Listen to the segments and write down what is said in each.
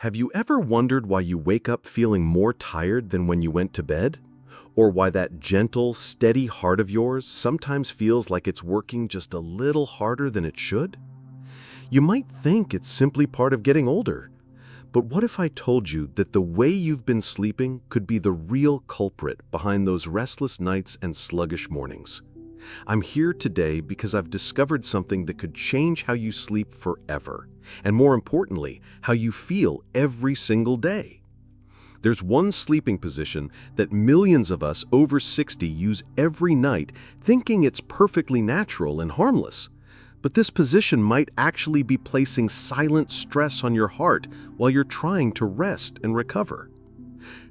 Have you ever wondered why you wake up feeling more tired than when you went to bed? Or why that gentle, steady heart of yours sometimes feels like it's working just a little harder than it should? You might think it's simply part of getting older. But what if I told you that the way you've been sleeping could be the real culprit behind those restless nights and sluggish mornings? I'm here today because I've discovered something that could change how you sleep forever, and more importantly, how you feel every single day. There's one sleeping position that millions of us over 60 use every night, thinking it's perfectly natural and harmless. But this position might actually be placing silent stress on your heart while you're trying to rest and recover.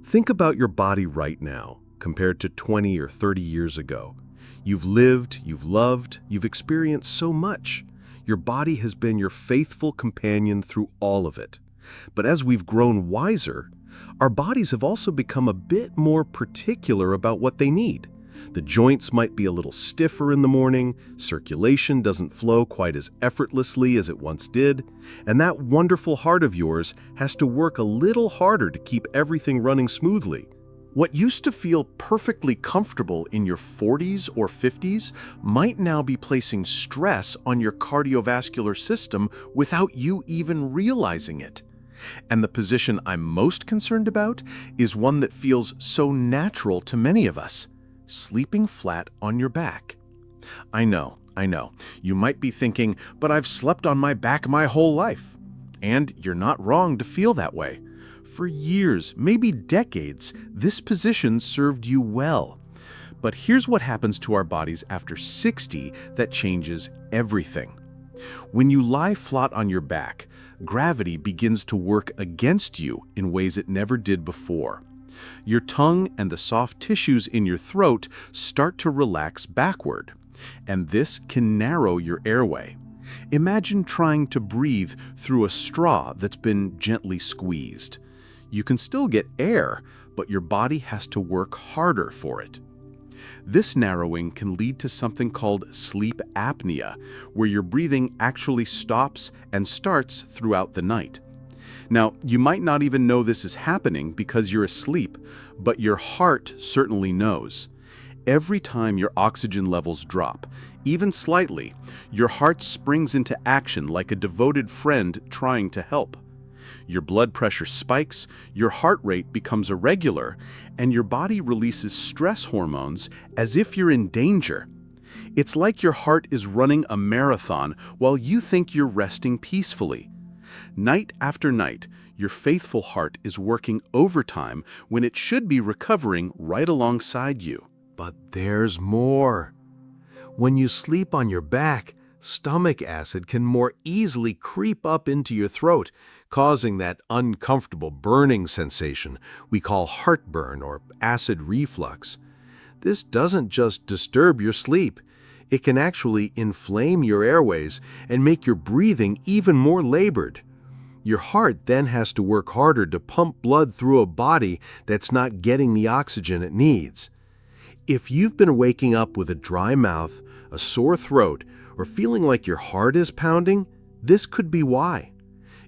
Think about your body right now, compared to 20 or 30 years ago. You've lived, you've loved, you've experienced so much. Your body has been your faithful companion through all of it. But as we've grown wiser, our bodies have also become a bit more particular about what they need. The joints might be a little stiffer in the morning, circulation doesn't flow quite as effortlessly as it once did, and that wonderful heart of yours has to work a little harder to keep everything running smoothly. What used to feel perfectly comfortable in your 40s or 50s might now be placing stress on your cardiovascular system without you even realizing it. And the position I'm most concerned about is one that feels so natural to many of us: sleeping flat on your back. I know. You might be thinking, but I've slept on my back my whole life. And you're not wrong to feel that way. For years, maybe decades, this position served you well. But here's what happens to our bodies after 60 that changes everything. When you lie flat on your back, gravity begins to work against you in ways it never did before. Your tongue and the soft tissues in your throat start to relax backward, and this can narrow your airway. Imagine trying to breathe through a straw that's been gently squeezed. You can still get air, but your body has to work harder for it. This narrowing can lead to something called sleep apnea, where your breathing actually stops and starts throughout the night. Now, you might not even know this is happening because you're asleep, but your heart certainly knows. Every time your oxygen levels drop, even slightly, your heart springs into action like a devoted friend trying to help. Your blood pressure spikes, your heart rate becomes irregular, and your body releases stress hormones as if you're in danger. It's like your heart is running a marathon while you think you're resting peacefully. Night after night, your faithful heart is working overtime when it should be recovering right alongside you. But there's more. When you sleep on your back, stomach acid can more easily creep up into your throat, causing that uncomfortable burning sensation we call heartburn or acid reflux. This doesn't just disturb your sleep. It can actually inflame your airways and make your breathing even more labored. Your heart then has to work harder to pump blood through a body that's not getting the oxygen it needs. If you've been waking up with a dry mouth, a sore throat, or feeling like your heart is pounding, this could be why.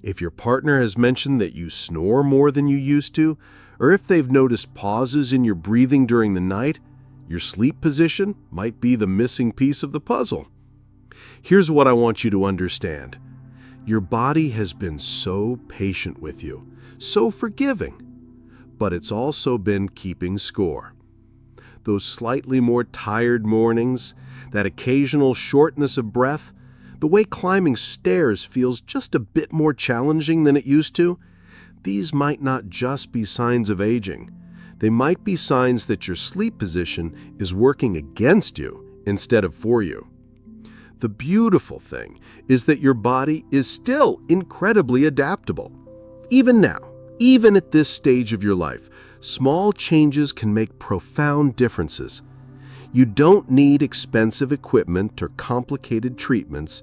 If your partner has mentioned that you snore more than you used to, or if they've noticed pauses in your breathing during the night, your sleep position might be the missing piece of the puzzle. Here's what I want you to understand. Your body has been so patient with you, so forgiving, but it's also been keeping score. Those slightly more tired mornings, that occasional shortness of breath, the way climbing stairs feels just a bit more challenging than it used to, these might not just be signs of aging. They might be signs that your sleep position is working against you instead of for you. The beautiful thing is that your body is still incredibly adaptable. Even now, even at this stage of your life, small changes can make profound differences. You don't need expensive equipment or complicated treatments.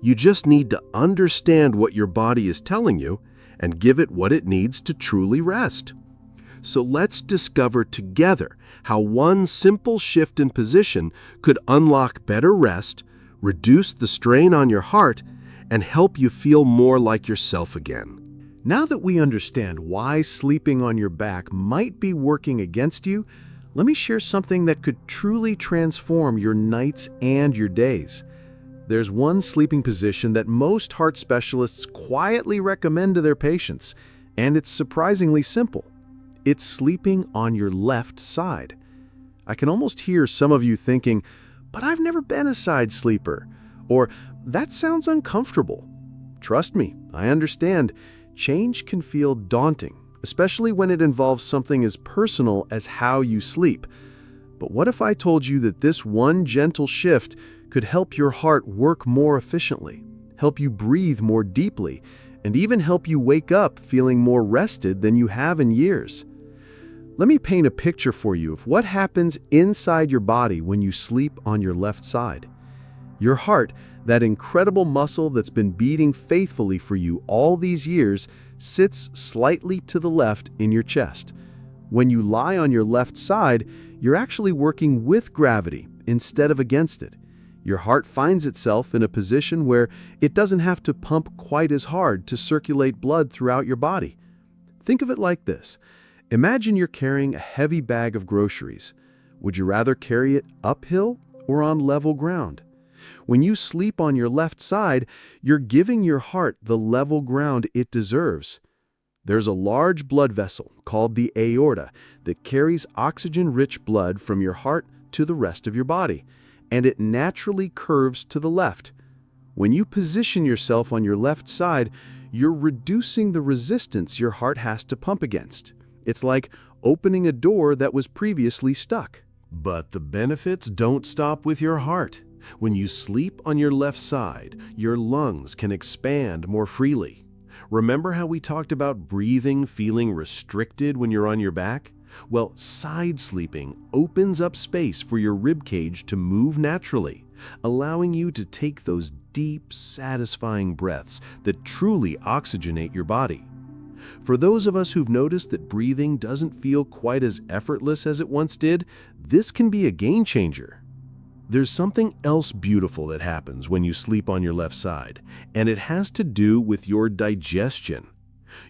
You just need to understand what your body is telling you and give it what it needs to truly rest. So let's discover together how one simple shift in position could unlock better rest, reduce the strain on your heart, and help you feel more like yourself again. Now that we understand why sleeping on your back might be working against you, let me share something that could truly transform your nights and your days. There's one sleeping position that most heart specialists quietly recommend to their patients, and it's surprisingly simple. It's sleeping on your left side. I can almost hear some of you thinking, "But I've never been a side sleeper," or "That sounds uncomfortable." Trust me, I understand. Change can feel daunting, especially when it involves something as personal as how you sleep. But what if I told you that this one gentle shift could help your heart work more efficiently, help you breathe more deeply, and even help you wake up feeling more rested than you have in years? Let me paint a picture for you of what happens inside your body when you sleep on your left side. Your heart, that incredible muscle that's been beating faithfully for you all these years, sits slightly to the left in your chest. When you lie on your left side, you're actually working with gravity instead of against it. Your heart finds itself in a position where it doesn't have to pump quite as hard to circulate blood throughout your body. Think of it like this. Imagine you're carrying a heavy bag of groceries. Would you rather carry it uphill or on level ground? When you sleep on your left side, you're giving your heart the level ground it deserves. There's a large blood vessel called the aorta that carries oxygen-rich blood from your heart to the rest of your body, and it naturally curves to the left. When you position yourself on your left side, you're reducing the resistance your heart has to pump against. It's like opening a door that was previously stuck. But the benefits don't stop with your heart. When you sleep on your left side, your lungs can expand more freely. Remember how we talked about breathing feeling restricted when you're on your back? Well, side sleeping opens up space for your rib cage to move naturally, allowing you to take those deep, satisfying breaths that truly oxygenate your body. For those of us who've noticed that breathing doesn't feel quite as effortless as it once did, this can be a game changer. There's something else beautiful that happens when you sleep on your left side, and it has to do with your digestion.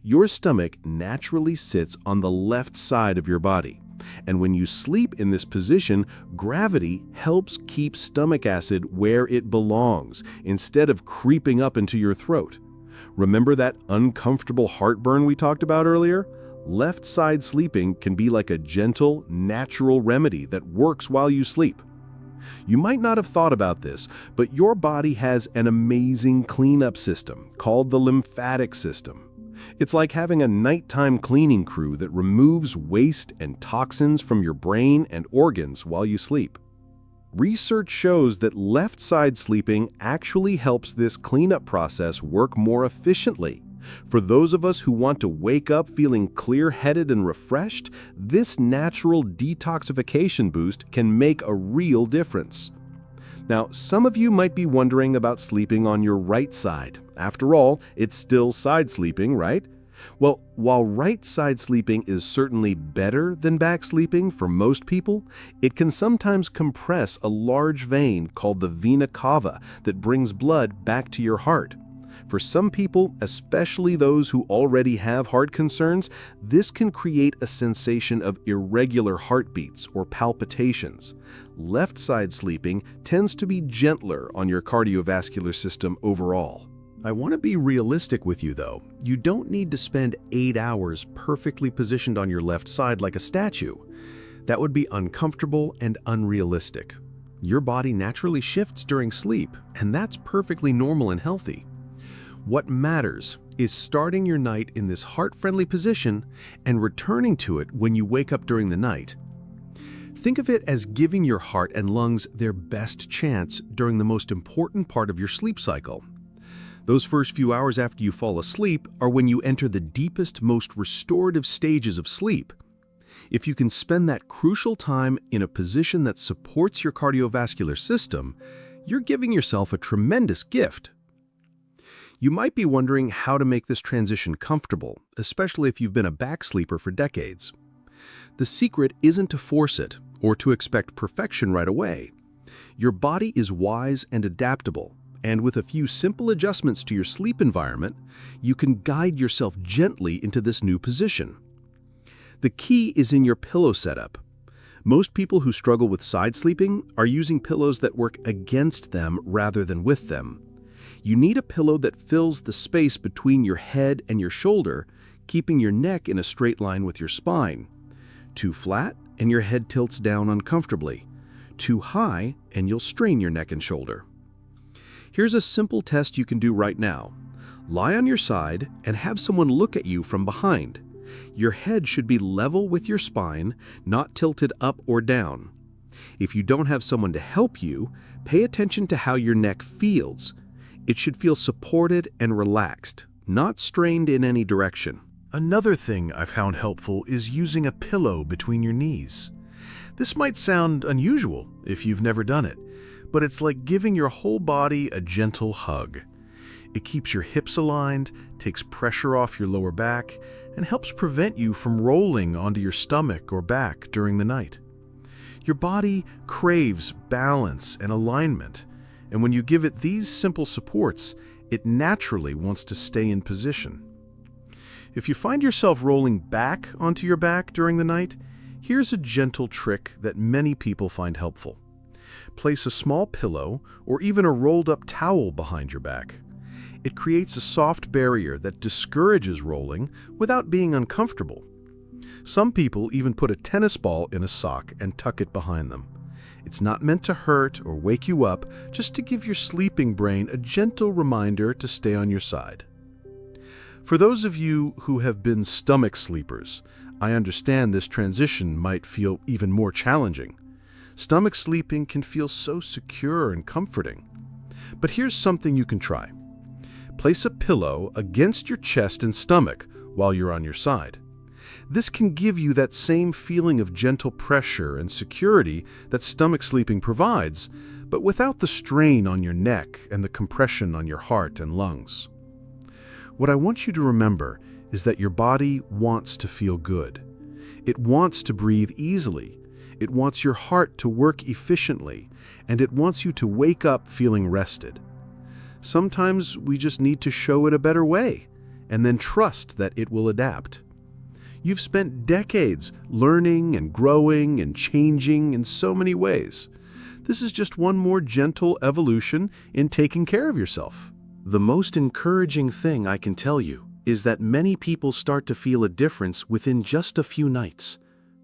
Your stomach naturally sits on the left side of your body, and when you sleep in this position, gravity helps keep stomach acid where it belongs instead of creeping up into your throat. Remember that uncomfortable heartburn we talked about earlier? Left side sleeping can be like a gentle, natural remedy that works while you sleep. You might not have thought about this, but your body has an amazing cleanup system called the lymphatic system. It's like having a nighttime cleaning crew that removes waste and toxins from your brain and organs while you sleep. Research shows that left side sleeping actually helps this cleanup process work more efficiently. For those of us who want to wake up feeling clear-headed and refreshed, this natural detoxification boost can make a real difference. Now, some of you might be wondering about sleeping on your right side. After all, it's still side sleeping, right? Well, while right side sleeping is certainly better than back sleeping for most people, it can sometimes compress a large vein called the vena cava that brings blood back to your heart. For some people, especially those who already have heart concerns, this can create a sensation of irregular heartbeats or palpitations. Left side sleeping tends to be gentler on your cardiovascular system overall. I want to be realistic with you though. You don't need to spend 8 hours perfectly positioned on your left side like a statue. That would be uncomfortable and unrealistic. Your body naturally shifts during sleep, and that's perfectly normal and healthy. What matters is starting your night in this heart-friendly position and returning to it when you wake up during the night. Think of it as giving your heart and lungs their best chance during the most important part of your sleep cycle. Those first few hours after you fall asleep are when you enter the deepest, most restorative stages of sleep. If you can spend that crucial time in a position that supports your cardiovascular system, you're giving yourself a tremendous gift. You might be wondering how to make this transition comfortable, especially if you've been a back sleeper for decades. The secret isn't to force it or to expect perfection right away. Your body is wise and adaptable, And with a few simple adjustments to your sleep environment, you can guide yourself gently into this new position. The key is in your pillow setup. Most people who struggle with side sleeping are using pillows that work against them rather than with them. You need a pillow that fills the space between your head and your shoulder, keeping your neck in a straight line with your spine. Too flat, and your head tilts down uncomfortably. Too high, and you'll strain your neck and shoulder. Here's a simple test you can do right now. Lie on your side and have someone look at you from behind. Your head should be level with your spine, not tilted up or down. If you don't have someone to help you, pay attention to how your neck feels. It should feel supported and relaxed, not strained in any direction. Another thing I found helpful is using a pillow between your knees. This might sound unusual if you've never done it, but it's like giving your whole body a gentle hug. It keeps your hips aligned, takes pressure off your lower back, and helps prevent you from rolling onto your stomach or back during the night. Your body craves balance and alignment, and when you give it these simple supports, it naturally wants to stay in position. If you find yourself rolling back onto your back during the night, here's a gentle trick that many people find helpful. Place a small pillow or even a rolled-up towel behind your back. It creates a soft barrier that discourages rolling without being uncomfortable. Some people even put a tennis ball in a sock and tuck it behind them. It's not meant to hurt or wake you up, just to give your sleeping brain a gentle reminder to stay on your side. For those of you who have been stomach sleepers, I understand this transition might feel even more challenging. Stomach sleeping can feel so secure and comforting. But here's something you can try. Place a pillow against your chest and stomach while you're on your side. This can give you that same feeling of gentle pressure and security that stomach sleeping provides, but without the strain on your neck and the compression on your heart and lungs. What I want you to remember is that your body wants to feel good. It wants to breathe easily. It wants your heart to work efficiently, and it wants you to wake up feeling rested. Sometimes we just need to show it a better way, and then trust that it will adapt. You've spent decades learning and growing and changing in so many ways. This is just one more gentle evolution in taking care of yourself. The most encouraging thing I can tell you is that many people start to feel a difference within just a few nights.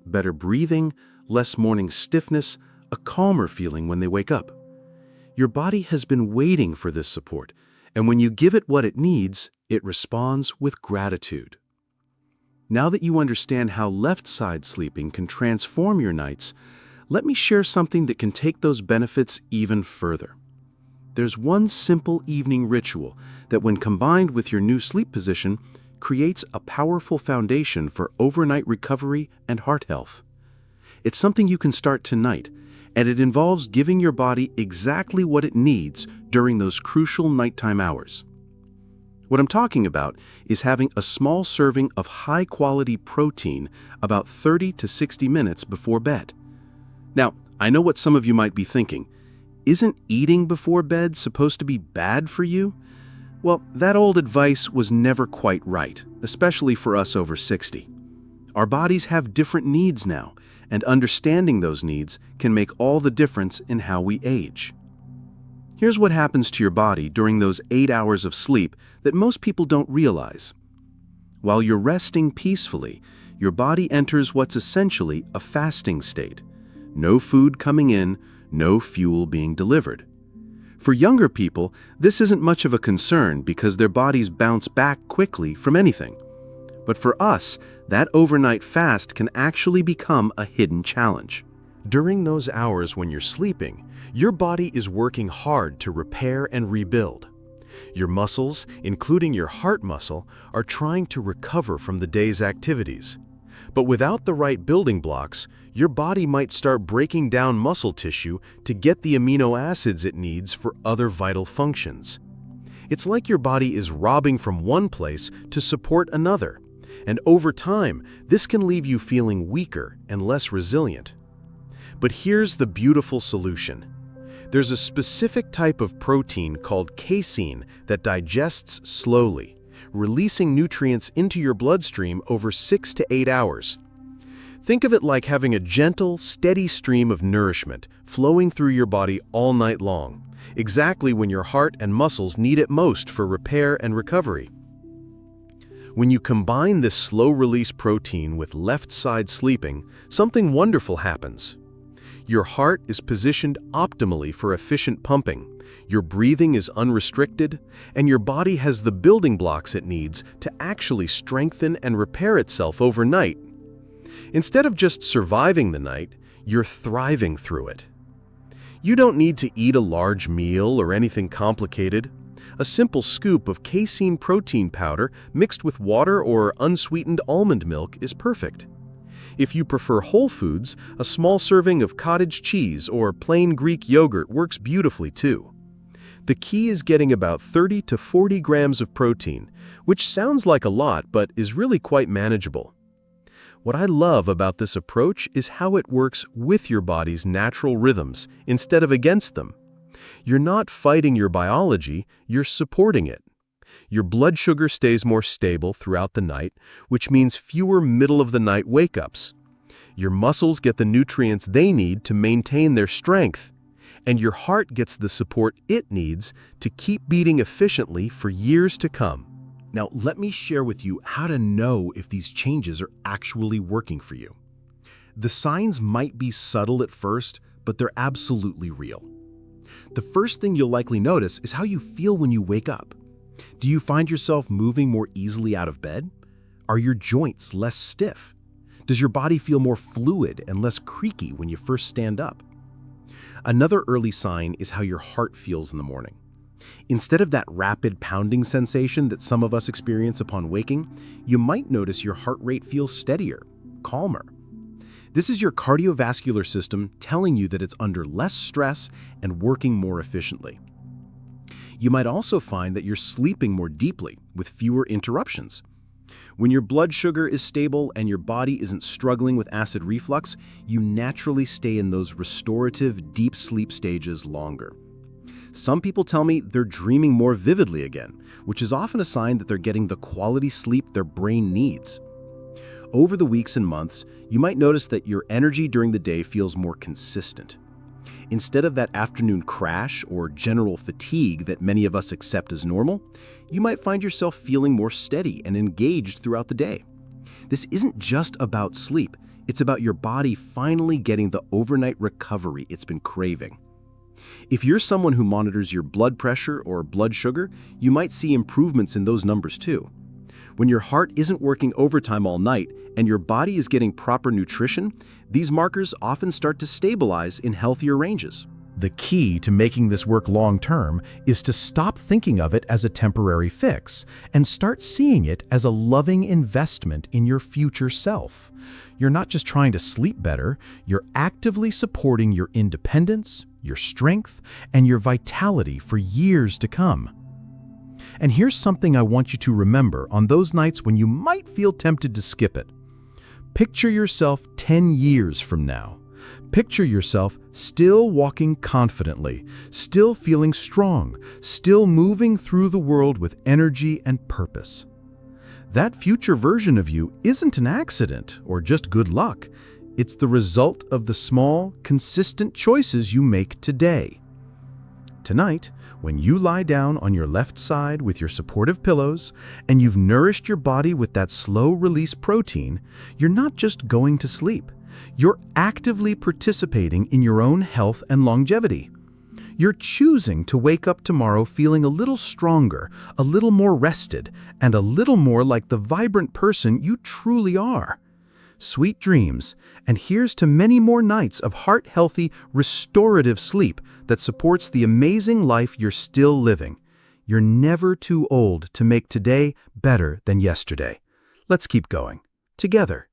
Better breathing, less morning stiffness, a calmer feeling when they wake up. Your body has been waiting for this support, and when you give it what it needs, it responds with gratitude. Now that you understand how left-side sleeping can transform your nights, let me share something that can take those benefits even further. There's one simple evening ritual that, when combined with your new sleep position, creates a powerful foundation for overnight recovery and heart health. It's something you can start tonight, and it involves giving your body exactly what it needs during those crucial nighttime hours. What I'm talking about is having a small serving of high-quality protein about 30 to 60 minutes before bed. Now, I know what some of you might be thinking. Isn't eating before bed supposed to be bad for you? Well, that old advice was never quite right, especially for us over 60. Our bodies have different needs now, and understanding those needs can make all the difference in how we age. Here's what happens to your body during those 8 hours of sleep that most people don't realize. While you're resting peacefully, your body enters what's essentially a fasting state. No food coming in, no fuel being delivered. For younger people, this isn't much of a concern because their bodies bounce back quickly from anything. But for us, that overnight fast can actually become a hidden challenge. During those hours when you're sleeping, your body is working hard to repair and rebuild. Your muscles, including your heart muscle, are trying to recover from the day's activities. But without the right building blocks, your body might start breaking down muscle tissue to get the amino acids it needs for other vital functions. It's like your body is robbing from one place to support another, and over time, this can leave you feeling weaker and less resilient. But here's the beautiful solution. There's a specific type of protein called casein that digests slowly, releasing nutrients into your bloodstream over 6 to 8 hours. Think of it like having a gentle, steady stream of nourishment flowing through your body all night long, exactly when your heart and muscles need it most for repair and recovery. When you combine this slow-release protein with left-side sleeping, something wonderful happens. Your heart is positioned optimally for efficient pumping, your breathing is unrestricted, and your body has the building blocks it needs to actually strengthen and repair itself overnight. Instead of just surviving the night, you're thriving through it. You don't need to eat a large meal or anything complicated. A simple scoop of casein protein powder mixed with water or unsweetened almond milk is perfect. If you prefer whole foods, a small serving of cottage cheese or plain Greek yogurt works beautifully too. The key is getting about 30 to 40 grams of protein, which sounds like a lot but is really quite manageable. What I love about this approach is how it works with your body's natural rhythms instead of against them. You're not fighting your biology, you're supporting it. Your blood sugar stays more stable throughout the night, which means fewer middle-of-the-night wake-ups. Your muscles get the nutrients they need to maintain their strength, and your heart gets the support it needs to keep beating efficiently for years to come. Now, let me share with you how to know if these changes are actually working for you. The signs might be subtle at first, but they're absolutely real. The first thing you'll likely notice is how you feel when you wake up. Do you find yourself moving more easily out of bed? Are your joints less stiff? Does your body feel more fluid and less creaky when you first stand up? Another early sign is how your heart feels in the morning. Instead of that rapid pounding sensation that some of us experience upon waking, you might notice your heart rate feels steadier, calmer. This is your cardiovascular system telling you that it's under less stress and working more efficiently. You might also find that you're sleeping more deeply with fewer interruptions. When your blood sugar is stable and your body isn't struggling with acid reflux, you naturally stay in those restorative, deep sleep stages longer. Some people tell me they're dreaming more vividly again, which is often a sign that they're getting the quality sleep their brain needs. Over the weeks and months, you might notice that your energy during the day feels more consistent. Instead of that afternoon crash or general fatigue that many of us accept as normal, you might find yourself feeling more steady and engaged throughout the day. This isn't just about sleep, it's about your body finally getting the overnight recovery it's been craving. If you're someone who monitors your blood pressure or blood sugar, you might see improvements in those numbers too. When your heart isn't working overtime all night and your body is getting proper nutrition, these markers often start to stabilize in healthier ranges. The key to making this work long-term is to stop thinking of it as a temporary fix and start seeing it as a loving investment in your future self. You're not just trying to sleep better, you're actively supporting your independence, your strength, and your vitality for years to come. And here's something I want you to remember on those nights when you might feel tempted to skip it. Picture yourself 10 years from now. Picture yourself still walking confidently, still feeling strong, still moving through the world with energy and purpose. That future version of you isn't an accident or just good luck. It's the result of the small, consistent choices you make today. Tonight, when you lie down on your left side with your supportive pillows and you've nourished your body with that slow-release protein, you're not just going to sleep. You're actively participating in your own health and longevity. You're choosing to wake up tomorrow feeling a little stronger, a little more rested, and a little more like the vibrant person you truly are. Sweet dreams, and here's to many more nights of heart-healthy, restorative sleep that supports the amazing life you're still living. You're never too old to make today better than yesterday. Let's keep going. Together.